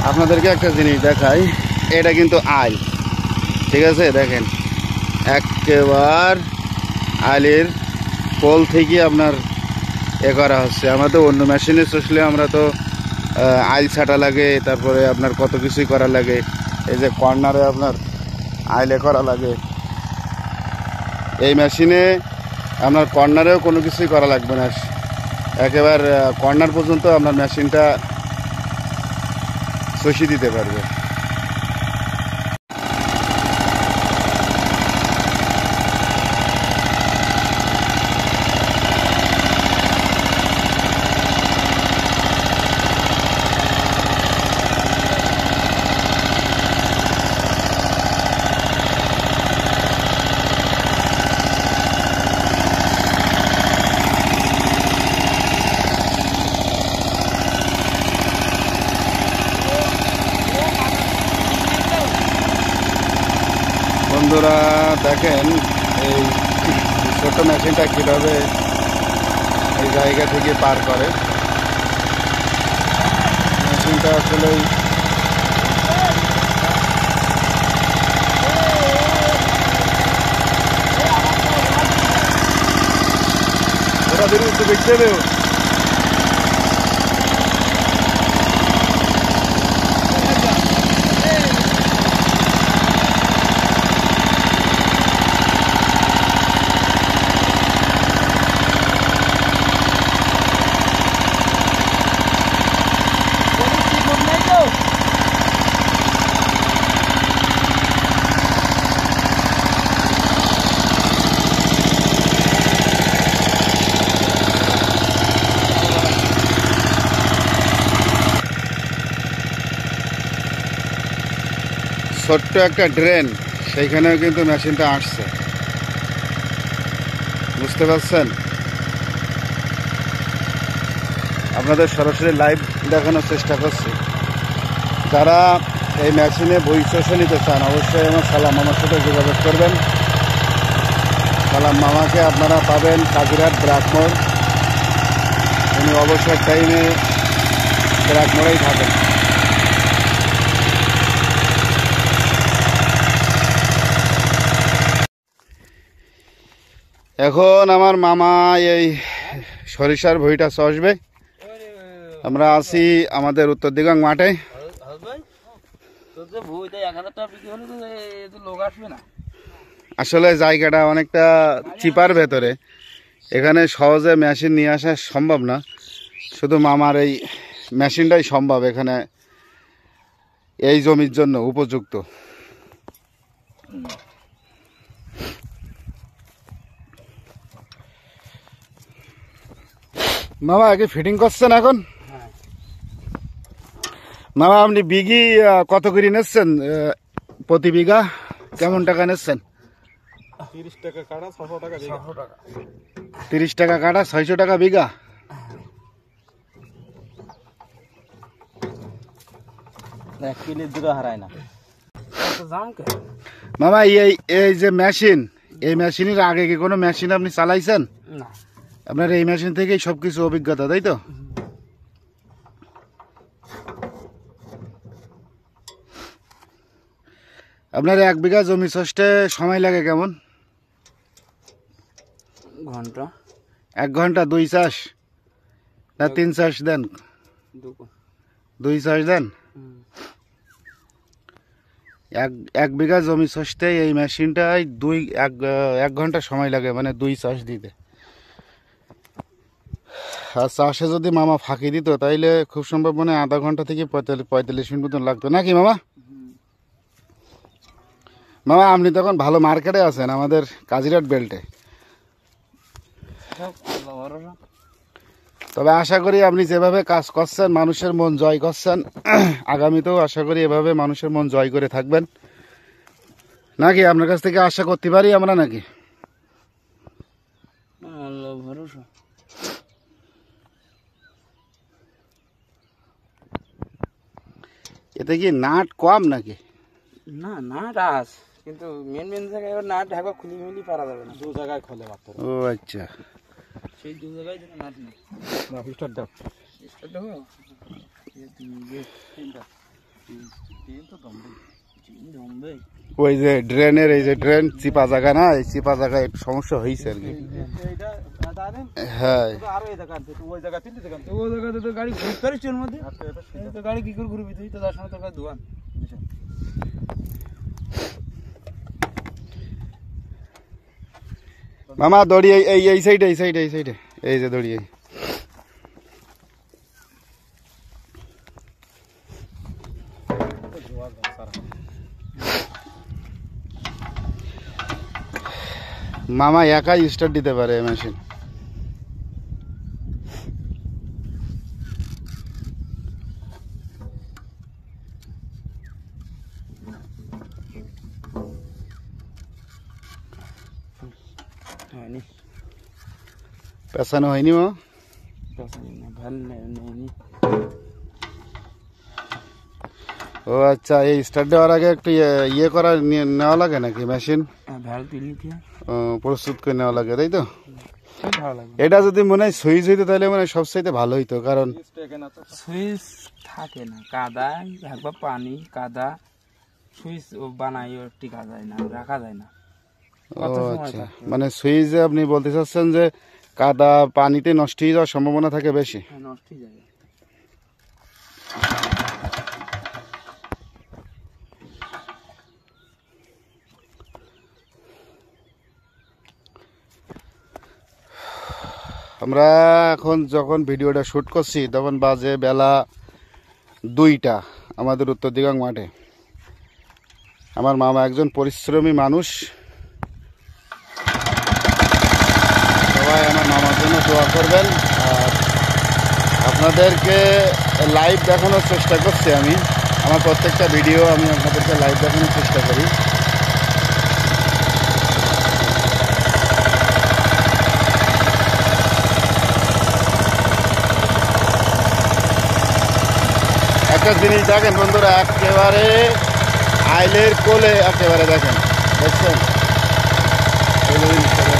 আপনাদেরকে একটা জিনিস দেখাই, এটা কিন্তু আইল, ঠিক আছে? দেখেন একেবারে আইলের পোল থেকে আপনার করা হচ্ছে। আমরা তো অন্য মেশিনে চষলে আমরা তো আইল ছাটা লাগে, তারপরে আপনার কত কিছুই করা লাগে। এই যে কর্নারে আপনার আইলে করা লাগে, এই মেশিনে আপনার কর্নারেও কোনো কিছুই করা লাগবে না, একেবারে কর্নার পর্যন্ত আপনার মেশিনটা চষি দিতে পারবে। বন্ধুরা দেখেন এই ছোট মেশিনটা কীভাবে এই জায়গা থেকে পার করে। মেশিনটা আসলেই ওরা বেরিয়ে একটু দেখতে দেব। ছোট্ট একটা ড্রেন, সেইখানেও কিন্তু মেশিনটা আসছে, বুঝতে পারছেন? আপনাদের সরাসরি লাইভ দেখানোর চেষ্টা করছি। যারা এই মেশিনে বই চষে নিতে চান অবশ্যই আমার সালাম মামার সাথে যোগাযোগ করবেন। সালাম মামাকে আপনারা পাবেন কাজিরহাট ব্রাকমোড়, উনি অবসর টাইমে ব্রাকমোড়েই থাকেন। এখন আমার মামা এই সরিষার ভুঁইটা চষবে। আমরা আছি আমাদের উত্তর দিগাং মাঠে। আসলে জায়গাটা অনেকটা চিপার ভেতরে, এখানে সহজে মেশিন নিয়ে আসা সম্ভব না, শুধু মামার এই মেশিনটাই সম্ভব এখানে এই জমির জন্য উপযুক্ত। মামা আগে ফিটিং করছেন এখন? মামা আপনি বিঘি কত করে নিচ্ছেন? প্রতি বিঘা কেমন টাকা নিচ্ছেন? 30 টাকা কাটা 600 টাকা বিঘা। 30 টাকা কাটা 600 টাকা বিঘা। মামা এই যে মেশিন, এই মেশিনের আগে কি কোনো মেশিন আপনি চালাইছেন? না। আপনার এই মেশিন থেকেই সবকিছু অভিজ্ঞতা, তাই তো? আপনার 1 বিঘা জমি চষতে সময় লাগে কেমন? ঘন্টা। 1 ঘন্টা 2 চাষ না 3 চাষ দেন? 2 চাষ দেন। 1 বিঘা জমি চষতে এই মেশিনটাই 1 ঘন্টা সময় লাগে, মানে 2 চাষ দিতে। আর চাষে যদি মামা ফাঁকি দিত তাইলে খুব সম্ভব মানে আধা ঘন্টা থেকে 45 মিনিট মতন লাগতো, নাকি মামা? মামা আপনি তখন ভালো মার্কেটে আছেন আমাদের কাজিরহাট বেল্টে। তবে আশা করি আপনি যেভাবে কাজ করছেন, মানুষের মন জয় করছেন, আগামীতেও আশা করি এভাবে মানুষের মন জয় করে থাকবেন, নাকি? আপনার কাছ থেকে আশা করতে পারি আমরা, নাকি? এতে কি নাট কম নাকি? না, নাট আছে, কিন্তু মেন জায়গায় নাট ঢাকা খুলি মিলি পারা যাবে না, 2 জায়গায় খোলে মাত্র। ও আচ্ছা, সেই 2 জায়গায় যেন নাট নেই। না, স্টার্ট দাও। স্টার্ট দাও। ওই যে ড্রেনের এই যে ড্রেন চিপা জায়গা না, এই চিপা জায়গায় একটু সমস্যা হয়েছে আর কি। হ্যাঁ ওই জায়গাতে তো গাড়ি ঘুরতে পারিস ওর মধ্যে, তো গাড়ি কি করে ঘুরবি তুই? তো তার সময় তোর কাছে দোয়ান। মামা দড়ি এই সাইডে এই সাইডে এই সাইডে, এই যে দড়ি মামা একাই স্টার্ট দিতে পারে মেশিন। হয়নি, পেছানো হয়নি মা? ভালো নেয়নি। ও আচ্ছা, এই স্টার্ট দেওয়ার আগে একটু ইয়ে করা নেওয়া লাগে নাকি মেশিন? ভালো তুলি প্রস্তুত করে নেওয়া লাগে, তাই তো? ভালো লাগে। এটা যদি মনে হয় সুইচ হইতো তাহলে মনে হয় সবচাইতে ভালো হইতো, কারণ সুইচ থাকে না, কাদা একবার পানি কাদা, সুইচ বানাই টিকা যায় না, রাখা যায় না। ও আচ্ছা, মানে সুইচে আপনি বলতে চাচ্ছেন যে কাদা পানিতে নষ্ট হয়ে যাওয়ার সম্ভাবনা থাকে বেশি? নষ্ট হয়ে যাবে। আমরা এখন যখন ভিডিওটা শুট করছি তখন বাজে বেলা 2টা আমাদের উত্তর দিগাং মাঠে। আমার মামা একজন পরিশ্রমী মানুষ, সবাই আমার মামার জন্য দোয়া করবেন। আর আপনাদেরকে লাইভ দেখানোর চেষ্টা করছি আমি, আমার প্রত্যেকটা ভিডিও আমি আপনাদেরকে লাইভ দেখানোর চেষ্টা করি। একটা জিনিস দেখেন বন্ধুরা, একেবারে আইলের কোলে একেবারে দেখেন, দেখছেন এই জিনিসটা।